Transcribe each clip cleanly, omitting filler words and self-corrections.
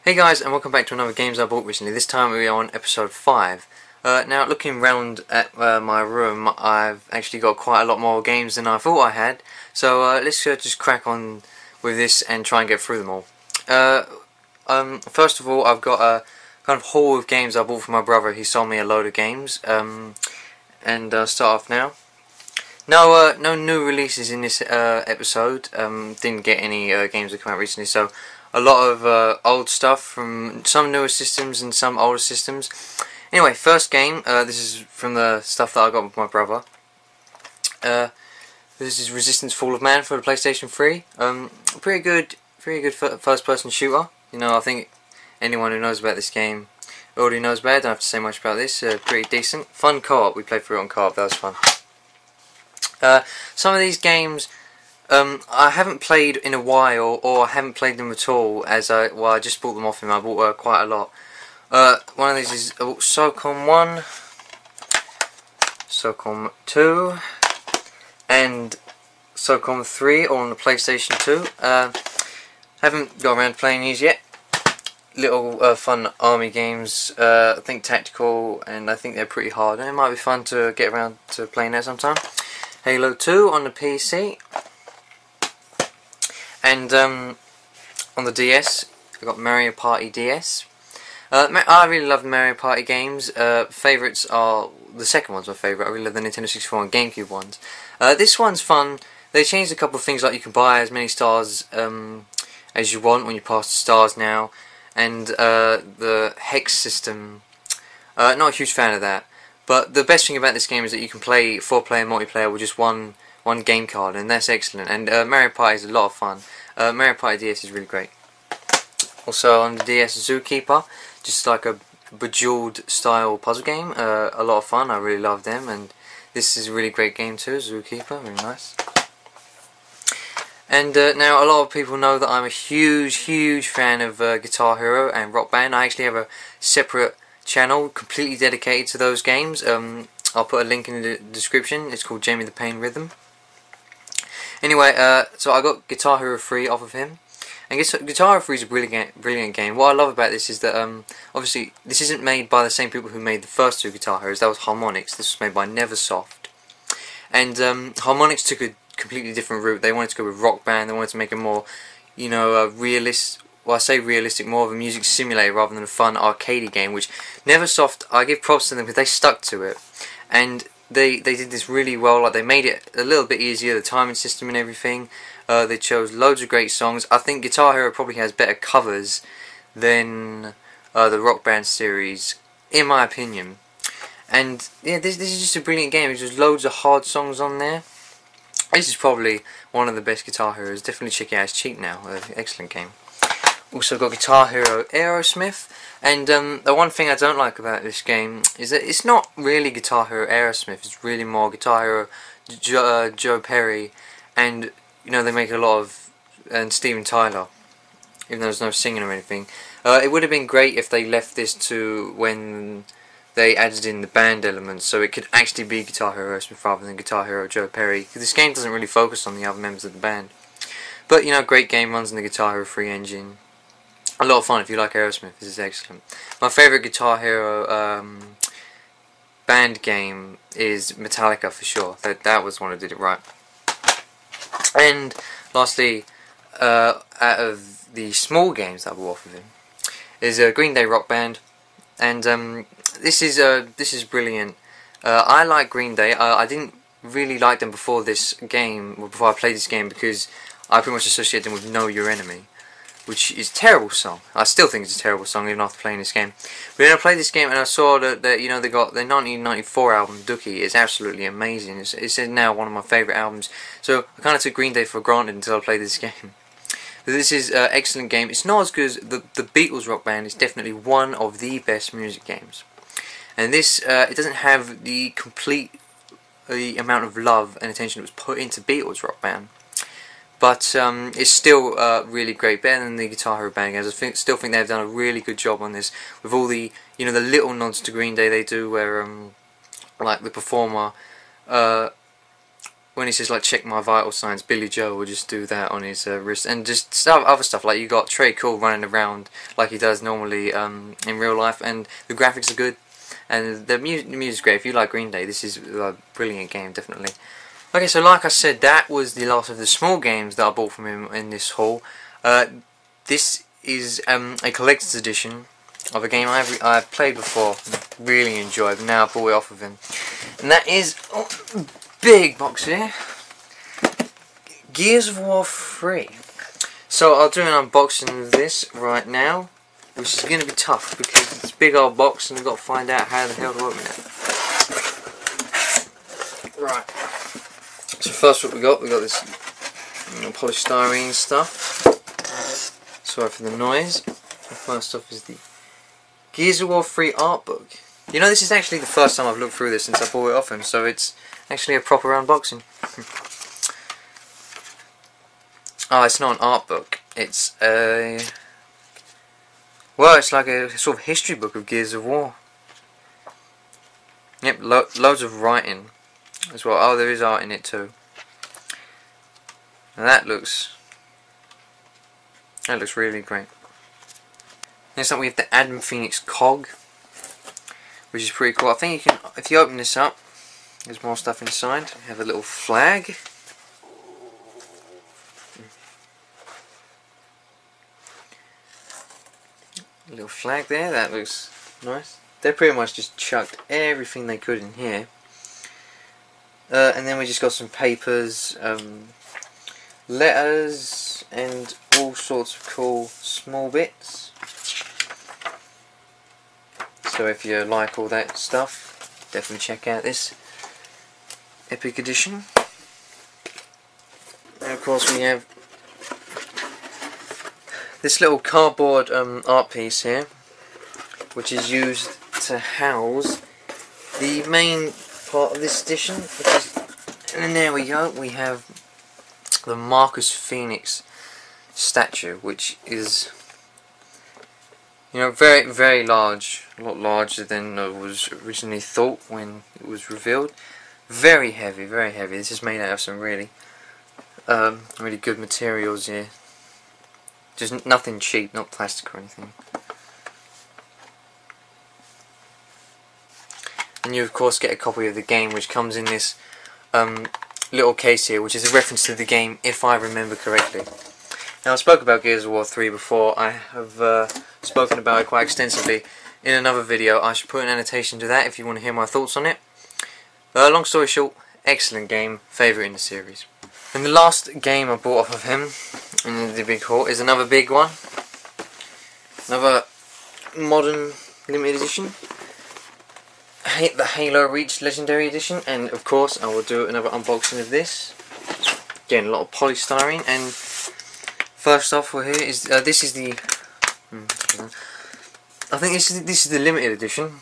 Hey guys, and welcome back to another games I bought recently. This time we are on episode 5. Now looking around at my room, I've actually got quite a lot more games than I thought I had. So let's just crack on with this and try and get through them all. First of all, I've got a kind of haul of games I bought from my brother. He sold me a load of games. And start off now. No new releases in this episode. Didn't get any games that come out recently, so a lot of old stuff from some newer systems and some older systems. Anyway, first game, this is from the stuff that I got with my brother. This is Resistance: Fall of Man for the PlayStation 3. Pretty good first-person shooter. You know, I think anyone who knows about this game already knows about it. Don't have to say much about this. Pretty decent, fun co-op. We played through it on co-op. That was fun. Some of these games I haven't played in a while, or I haven't played them at all, as I just bought them off him. I bought quite a lot. One of these is SOCOM 1, SOCOM 2, and SOCOM 3, all on the PlayStation 2. Haven't got around to playing these yet. Little fun army games, I think tactical, and I think they're pretty hard. And it might be fun to get around to playing that sometime. Halo 2 on the PC. And on the DS, I got Mario Party DS. I really love the Mario Party games. Favourites are, the second one's my favourite. I really love the Nintendo 64 and GameCube ones. This one's fun. They changed a couple of things, like you can buy as many stars as you want when you pass the stars now. And the hex system, not a huge fan of that. But the best thing about this game is that you can play 4-player multiplayer with just one game card, and that's excellent. And Mario Party is a lot of fun. Mario Party DS is really great. Also on the DS, Zookeeper, just like a Bejeweled style puzzle game. A lot of fun. I really love them, and this is a really great game too. Zookeeper, really nice. And now a lot of people know that I'm a huge fan of Guitar Hero and Rock Band. I actually have a separate channel completely dedicated to those games. I'll put a link in the description. It's called Jamie the Pain Rhythm. Anyway, so I got Guitar Hero 3 off of him. And Guitar Hero 3 is a brilliant game. What I love about this is that obviously this isn't made by the same people who made the first two Guitar Heroes. That was Harmonix. This was made by Neversoft. And Harmonix took a completely different route. They wanted to go with Rock Band. They wanted to make a more, you know, well, I say realistic, more of a music simulator rather than a fun arcadey game, which Neversoft, I give props to them because they stuck to it. And they did this really well. Like, they made it a little bit easier, the timing system and everything. They chose loads of great songs. I think Guitar Hero probably has better covers than the Rock Band series, in my opinion. And yeah, this is just a brilliant game. There's loads of hard songs on there. This is probably one of the best Guitar Heroes. Definitely check it out. It's cheap now. Excellent game. Also got Guitar Hero Aerosmith. And the one thing I don't like about this game is that it's not really Guitar Hero Aerosmith. It's really more Guitar Hero Joe Perry. And, you know, they make a lot of... and Steven Tyler. Even though there's no singing or anything. It would have been great if they left this to when they added in the band elements, so it could actually be Guitar Hero Aerosmith rather than Guitar Hero Joe Perry. Because this game doesn't really focus on the other members of the band. But, you know, great game, runs in the Guitar Hero 3 engine. A lot of fun if you like Aerosmith. This is excellent. My favourite Guitar Hero band game is Metallica for sure. That was one who did it right. And lastly, out of the small games that I bought off of him, is Green Day Rock Band. And this is brilliant. I like Green Day. I didn't really like them before this game, or before I played this game, because I pretty much associate them with Know Your Enemy, which is a terrible song. I still think it's a terrible song even after playing this game. But then I played this game and I saw that you know, they got their 1994 album Dookie is absolutely amazing. It's now one of my favourite albums. So I kind of took Green Day for granted until I played this game. But this is an excellent game. It's not as good as the Beatles Rock Band. It's definitely one of the best music games. And this it doesn't have the complete amount of love and attention that was put into Beatles Rock Band. But it's still really great, better than the Guitar Hero band games. I still think they've done a really good job on this, with all the, you know, the little nods to Green Day they do, where like the performer when he says like check my vital signs, Billy Joe will just do that on his wrist, and just other stuff like you got Trey Cool running around like he does normally in real life, and the graphics are good, and the music's great. If you like Green Day, this is a brilliant game, definitely. Okay, so like I said, that was the last of the small games that I bought from him in this haul. This is a collector's edition of a game I've played before, really enjoyed, but now I bought it off of him. And that is, big box here, Gears of War 3. So I'll do an unboxing of this right now, which is going to be tough because it's a big old box and I've got to find out how the hell to open it. Right. So first what we got this polystyrene stuff. Sorry for the noise. First off is the Gears of War 3 art book. You know, this is actually the first time I've looked through this since I bought it off him, so it's actually a proper unboxing. Oh, it's not an art book. It's a... well, it's like a sort of history book of Gears of War. Yep, loads of writing as well. Oh, there is art in it too. Now that looks really great. Next up we have the Adam Phoenix cog, which is pretty cool. I think you can, if you open this up, there's more stuff inside. We have a little flag. A little flag there, that looks nice. They pretty much just chucked everything they could in here. And then we just got some papers, letters, and all sorts of cool small bits. So if you like all that stuff, definitely check out this Epic Edition. And of course we have this little cardboard art piece here, which is used to house the main part of this edition. And then there we go, we have the Marcus Phoenix statue, which is, you know, very, very large, a lot larger than was originally thought when it was revealed. Very heavy, very heavy. This is made out of some really, really good materials here. Just nothing cheap, not plastic or anything. And you of course get a copy of the game, which comes in this little case here, which is a reference to the game, if I remember correctly. Now, I spoke about Gears of War 3 before. I have spoken about it quite extensively in another video. I should put an annotation to that if you want to hear my thoughts on it. Long story short, excellent game, favourite in the series. And the last game I bought off of him in the big haul is another big one. Another modern limited edition. The Halo Reach Legendary Edition, and of course I will do another unboxing of this. Again, a lot of polystyrene. And first off, we're here is this is the I think this is the limited edition.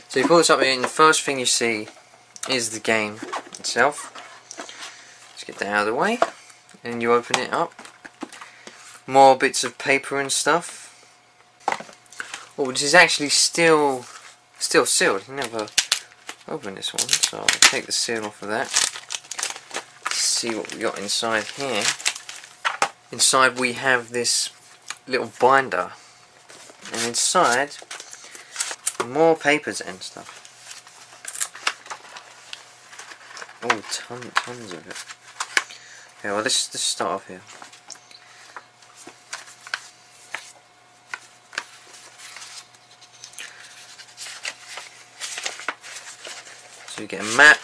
So you pull this up here, and the first thing you see is the game itself. Let's get that out of the way, and you open it up. More bits of paper and stuff. Oh, this is actually still sealed. You never open this one, so I'll take the seal off of that. Let's see what we got inside here. Inside we have this little binder, and inside more papers and stuff. Oh, tons of it. Okay, well let's just start off here. So you get a map,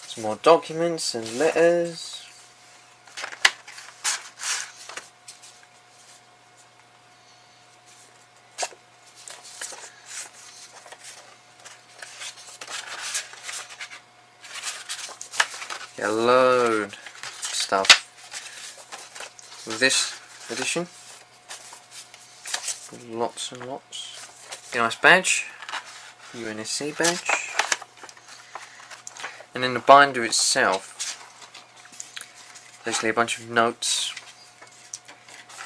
some more documents and letters, get a load of stuff with this edition. Lots and lots. A nice badge, UNSC badge, and in the binder itself, basically a bunch of notes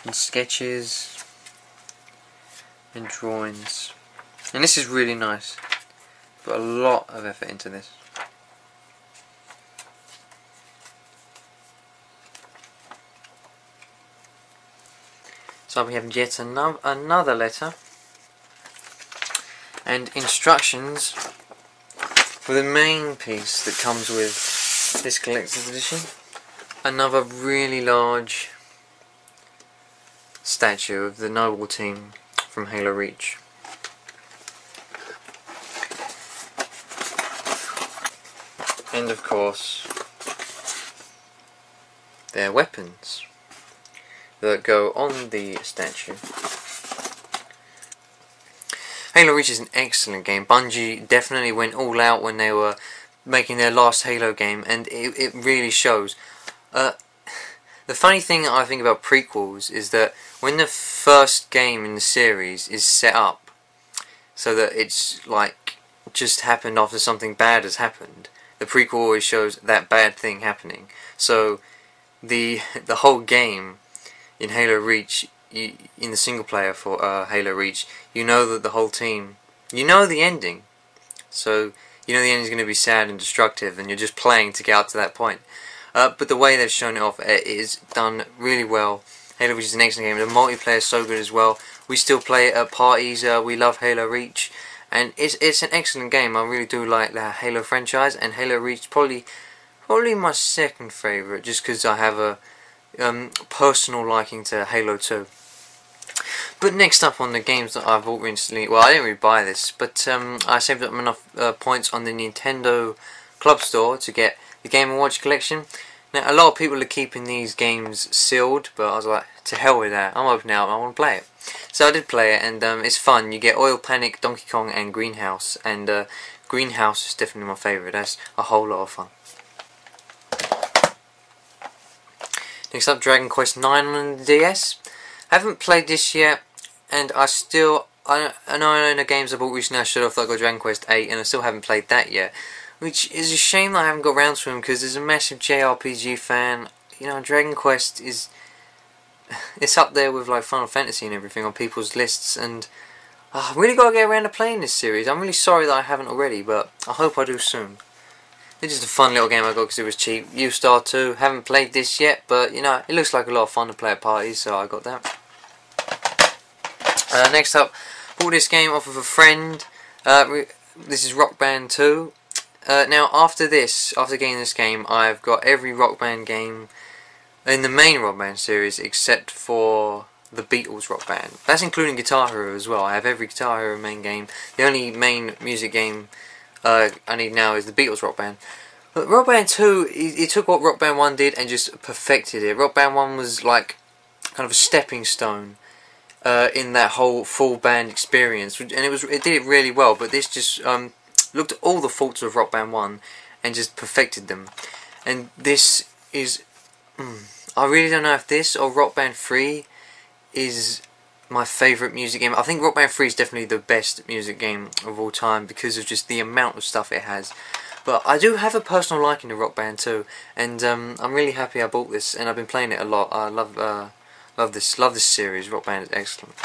and sketches and drawings. And this is really nice. Put a lot of effort into this. So we have yet another letter and instructions for the main piece that comes with this collector's edition. Another really large statue of the Noble team from Halo Reach. And of course their weapons that go on the statue. Halo Reach is an excellent game. Bungie definitely went all out when they were making their last Halo game, and it really shows. The funny thing I think about prequels is that when the first game in the series is set up so that it's like just happened after something bad has happened, the prequel always shows that bad thing happening. So the whole game in Halo Reach, in the single player for Halo Reach, you know that the whole team, you know the ending, so you know the ending is going to be sad and destructive, and you're just playing to get up to that point. But the way they've shown it off is done really well. Halo Reach is an excellent game. The multiplayer is so good as well. We still play it at parties. We love Halo Reach, and it's an excellent game. I really do like the Halo franchise, and Halo Reach probably my second favourite, just because I have a personal liking to Halo 2. But next up on the games that I bought recently, well, I didn't really buy this, but I saved up enough points on the Nintendo Club Store to get the Game & Watch collection. Now, a lot of people are keeping these games sealed, but I was like, to hell with that, I'm opening it up, I want to play it. So I did play it, and it's fun. You get Oil Panic, Donkey Kong, and Greenhouse, and Greenhouse is definitely my favourite. That's a whole lot of fun. Next up, Dragon Quest 9 on the DS. Haven't played this yet, and I know in the games I bought recently I should have thought I got Dragon Quest 8, and I still haven't played that yet. Which is a shame that I haven't got around to him, because as a massive JRPG fan, you know, Dragon Quest is... it's up there with like Final Fantasy and everything on people's lists, and I've really got to get around to playing this series. I'm really sorry that I haven't already, but I hope I do soon. It's just a fun little game I got because it was cheap. U-Star 2, haven't played this yet, but you know, it looks like a lot of fun to play at parties, so I got that. Next up, bought this game off of a friend. This is Rock Band 2. Now after getting this game, I've got every Rock Band game in the main Rock Band series except for the Beatles Rock Band. That's including Guitar Hero as well. I have every Guitar Hero main game. The only main music game I need now is the Beatles Rock Band. But Rock Band 2, it took what Rock Band 1 did and just perfected it. Rock Band 1 was like kind of a stepping stone in that whole full band experience, and it did it really well. But this just looked at all the faults of Rock Band 1 and just perfected them. And this is, I really don't know if this or Rock Band 3 is my favourite music game. I think Rock Band 3 is definitely the best music game of all time because of just the amount of stuff it has. But I do have a personal liking to Rock Band 2, and I'm really happy I bought this, and I've been playing it a lot. I love this series. Rock Band is excellent.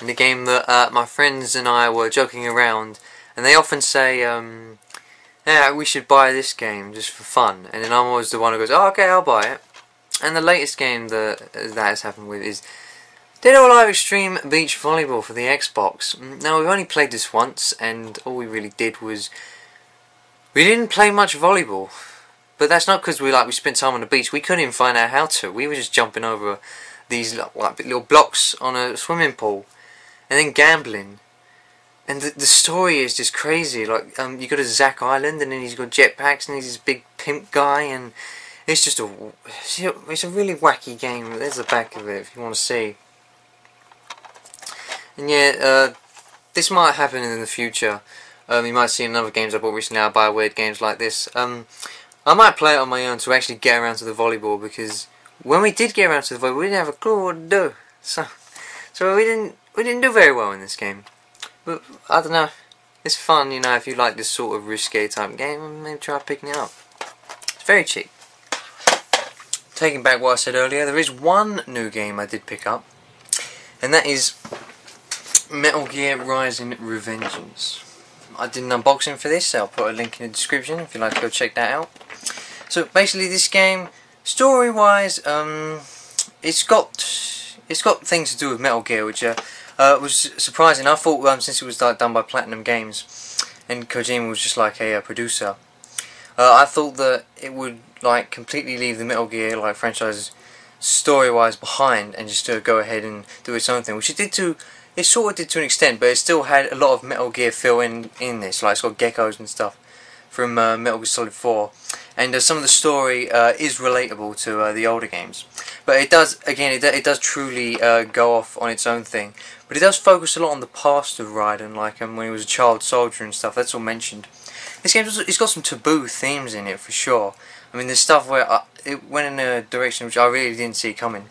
And the game that my friends and I were joking around, and they often say, yeah, we should buy this game just for fun, and then I'm always the one who goes, oh, okay, I'll buy it. And the latest game that has happened with is Dead or Alive Extreme Beach Volleyball for the Xbox. Now, we've only played this once, and all we really did was we didn't play much volleyball. But that's not because we spent time on the beach. We couldn't even find out how to. We were just jumping over these like little blocks on a swimming pool, and then gambling. And the story is just crazy. Like you go to Zack Island, and then he's got jetpacks, and he's this big pimp guy, and it's just it's a really wacky game. There's the back of it if you want to see. And yeah, this might happen in the future. You might see in other games I bought recently. I buy weird games like this. I might play it on my own to actually get around to the volleyball, because when we did get around to the volleyball, we didn't have a clue what to do. So we didn't do very well in this game. But I don't know. It's fun, you know. If you like this sort of risque type game, maybe try picking it up. It's very cheap. taking back what I said earlier, there is one new game I did pick up, and that is Metal Gear Rising: Revengeance. I did an unboxing for this, so I'll put a link in the description if you'd like to go check that out. So basically, this game, story-wise, it's got things to do with Metal Gear, which was surprising. I thought since it was done by Platinum Games, and Kojima was just like a producer, I thought that it would like completely leave the Metal Gear franchise story-wise behind and just go ahead and do its own thing, which it sort of did to an extent, but it still had a lot of Metal Gear feel in this. Like it's got geckos and stuff from Metal Gear Solid 4, and some of the story is relatable to the older games. But it does, again, it does truly go off on its own thing. But it does focus a lot on the past of Raiden, like when he was a child soldier and stuff. That's all mentioned. This game, it's got some taboo themes in it for sure. I mean, there's stuff where it went in a direction which I really didn't see coming.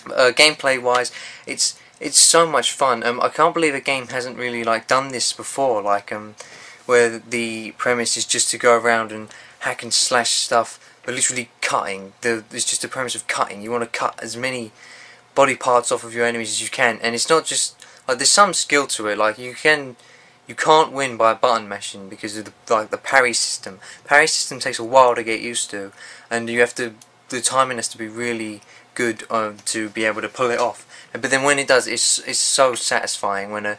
Gameplay-wise, it's so much fun. I can't believe a game hasn't really done this before. Where the premise is just to go around and hack and slash stuff, but literally cutting. It's just a premise of cutting. You want to cut as many body parts off of your enemies as you can, and it's not just there's some skill to it. You can't win by button mashing because of the parry system. Parry system takes a while to get used to, and the timing has to be really good to be able to pull it off. But then when it does, it's so satisfying. When a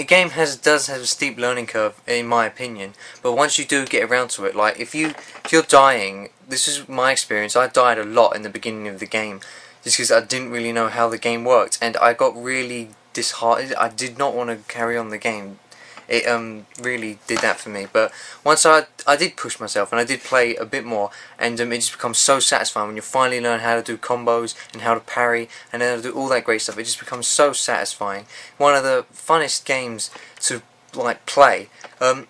game does have a steep learning curve, in my opinion, but once you do get around to it, if you're dying, this is my experience. I died a lot in the beginning of the game just because I didn't really know how the game worked, and I got really disheartened. I did not want to carry on the game. It really did that for me. But once I did push myself and I did play a bit more, and it just becomes so satisfying when you finally learn how to do combos and how to parry and how to do all that great stuff. It just becomes so satisfying. One of the funnest games to play.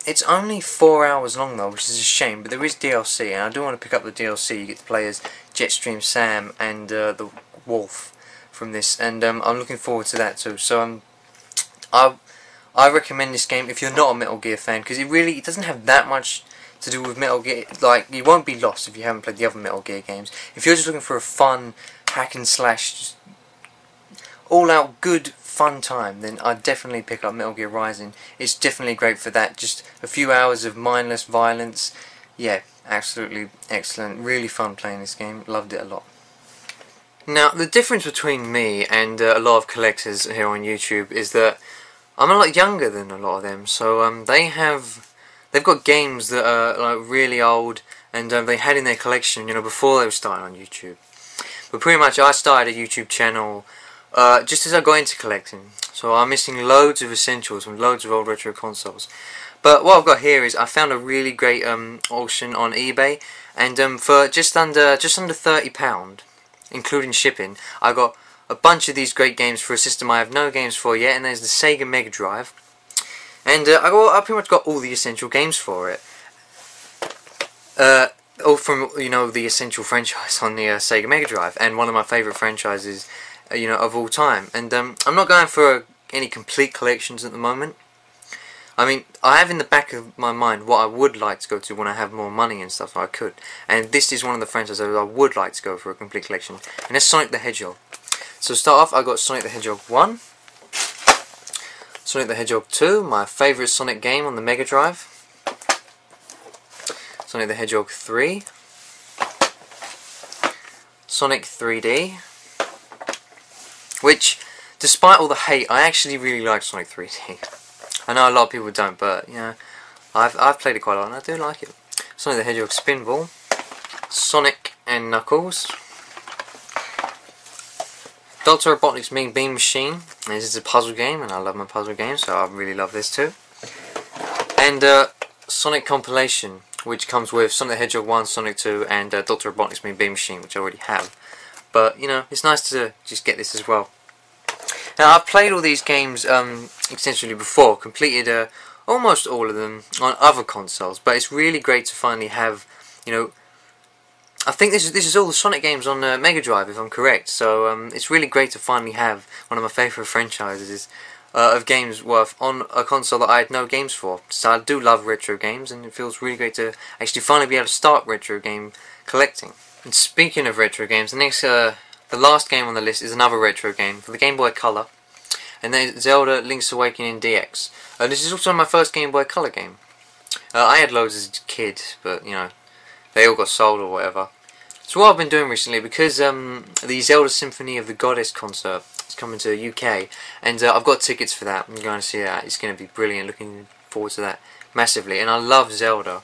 It's only 4 hours long though, which is a shame. But there is DLC, and I do want to pick up the DLC. You get to play as Jetstream Sam and the Wolf from this, and I'm looking forward to that too. So I recommend this game if you're not a Metal Gear fan, because it doesn't have that much to do with Metal Gear. You won't be lost if you haven't played the other Metal Gear games. If you're just looking for a fun hack and slash, just all out good fun time, then I'd definitely pick up Metal Gear Rising. It's definitely great for that. Just a few hours of mindless violence. Yeah, absolutely excellent. Really fun playing this game. Loved it a lot. Now, the difference between me and a lot of collectors here on YouTube is that I'm a lot younger than a lot of them, so they've got games that are really old, and they had in their collection, before they were starting on YouTube. But pretty much, I started a YouTube channel just as I got into collecting, so I'm missing loads of essentials from loads of old retro consoles. But what I've got here is I found a really great auction on eBay, and for just under £30, including shipping, I got a bunch of these great games for a system I have no games for yet, and there's the Sega Mega Drive. And I pretty much got all the essential games for it. All from, the essential franchise on the Sega Mega Drive, and one of my favourite franchises, of all time. And I'm not going for any complete collections at the moment. I mean, I have in the back of my mind what I would like to go to when I have more money and stuff. I could. And this is one of the franchises I would like to go for a complete collection. And that's Sonic the Hedgehog. So to start off, I got Sonic the Hedgehog 1, Sonic the Hedgehog 2, my favourite Sonic game on the Mega Drive, Sonic the Hedgehog 3, Sonic 3D, which, despite all the hate, I actually really like Sonic 3D. I know a lot of people don't, but, I've played it quite a lot and I do like it. Sonic the Hedgehog Spinball, Sonic and Knuckles, Dr. Robotnik's Mean Bean Machine. This is a puzzle game, and I love my puzzle games, so I really love this too. And Sonic Compilation, which comes with Sonic the Hedgehog 1, Sonic 2, and Dr. Robotnik's Mean Bean Machine, which I already have. But, it's nice to just get this as well. Now, I've played all these games extensively before, completed almost all of them on other consoles, but it's really great to finally have, I think this is all the Sonic games on Mega Drive, if I'm correct. So it's really great to finally have one of my favourite franchises of games on a console that I had no games for. So I do love retro games, and it feels really great to actually finally be able to start retro game collecting. And speaking of retro games, the last game on the list is another retro game for the Game Boy Color, and that is Zelda Link's Awakening DX. This is also my first Game Boy Color game. I had loads as a kid, but you know, they all got sold or whatever. So what I've been doing recently, because the Zelda Symphony of the Goddess concert is coming to the UK, and I've got tickets for that. I'm going to see that. It's going to be brilliant. Looking forward to that massively, and I love Zelda.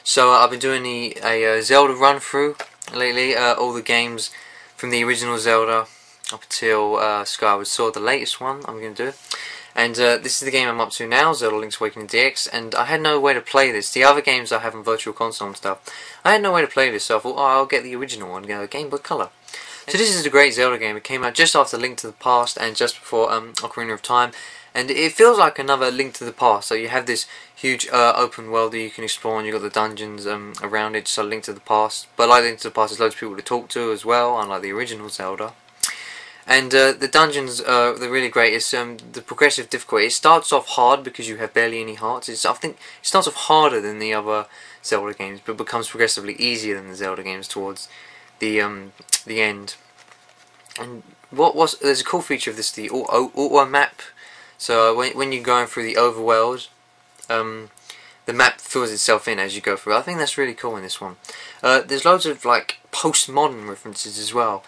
So I've been doing a Zelda run through lately, all the games from the original Zelda up until Skyward Sword, the latest one I'm going to do. And this is the game I'm up to now, Zelda Link's Awakening DX, and I had no way to play this. The other games I have on Virtual Console and stuff, I had no way to play this, so I thought, oh, I'll get the original one, Game Boy Color. So this is a great Zelda game. It came out just after Link to the Past and just before Ocarina of Time, and it feels like another Link to the Past. So you have this huge open world that you can explore, and you've got the dungeons around it, just like Link to the Past. But like Link to the Past, there's loads of people to talk to as well, unlike the original Zelda. And the dungeons, they're really great. It's the progressive difficulty. It starts off hard because you have barely any hearts. I think it starts off harder than the other Zelda games, but becomes progressively easier than the Zelda games towards the end. And there's a cool feature of this, the auto map. So when you're going through the overworld, the map fills itself in as you go through. I think that's really cool in this one. There's loads of like postmodern references as well.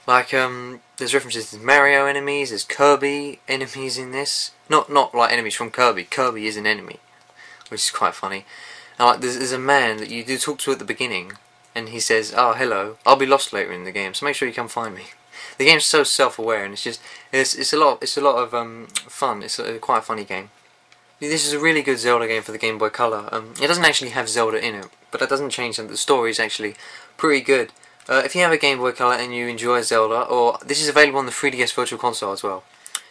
Like there's references to Mario enemies, there's Kirby enemies in this. Not like enemies from Kirby. Kirby is an enemy, which is quite funny. And like there's a man that you do talk to at the beginning, and he says, "Oh, hello, I'll be lost later in the game, so make sure you come find me." The game's so self-aware, and it's a lot of fun. It's quite a funny game. This is a really good Zelda game for the Game Boy Color. It doesn't actually have Zelda in it, but that doesn't change that the story is actually pretty good. If you have a Game Boy Color and you enjoy Zelda, or this is available on the 3DS Virtual Console as well.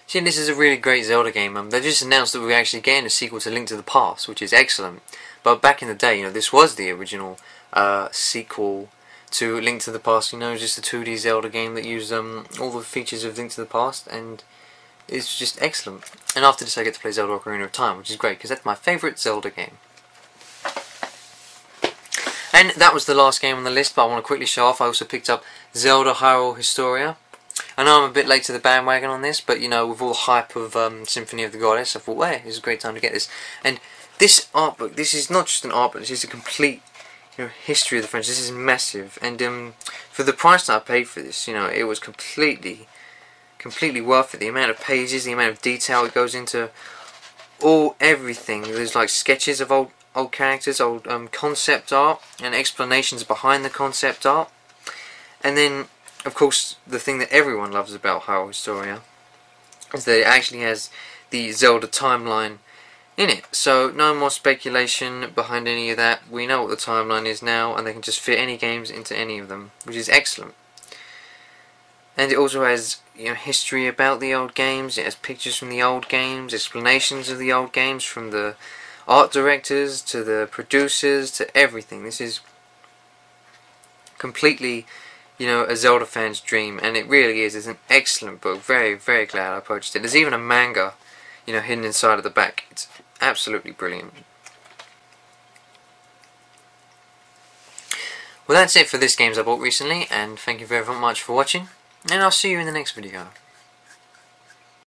See, this is a really great Zelda game. They just announced that we're actually getting a sequel to Link to the Past, which is excellent. But back in the day, you know, this was the original sequel to Link to the Past. You know, just a 2D Zelda game that used all the features of Link to the Past, and it's just excellent. And after this, I get to play Zelda Ocarina of Time, which is great because that's my favourite Zelda game. And that was the last game on the list, but I want to quickly show off. I also picked up Zelda Hyrule Historia. I know I'm a bit late to the bandwagon on this, but you know, with all the hype of Symphony of the Goddess, I thought, well, it's a great time to get this. And this art book, this is not just an art book, this is a complete, you know, history of the French. This is massive, and for the price that I paid for this, you know, it was completely worth it. The amount of pages, the amount of detail it goes into, everything. There's like sketches of old characters, old concept art, and explanations behind the concept art. And then, of course, the thing that everyone loves about Hyrule Historia is that it actually has the Zelda timeline in it. So no more speculation behind any of that. We know what the timeline is now, and they can just fit any games into any of them, which is excellent. And it also has, you know, history about the old games. It has pictures from the old games, explanations of the old games from the art directors to the producers to everything. This is completely, you know, a Zelda fan's dream, and it really is. It's an excellent book. Very, very glad I purchased it. There's even a manga, you know, hidden inside of the back. It's absolutely brilliant. Well, that's it for this games I bought recently, and thank you very much for watching, and I'll see you in the next video.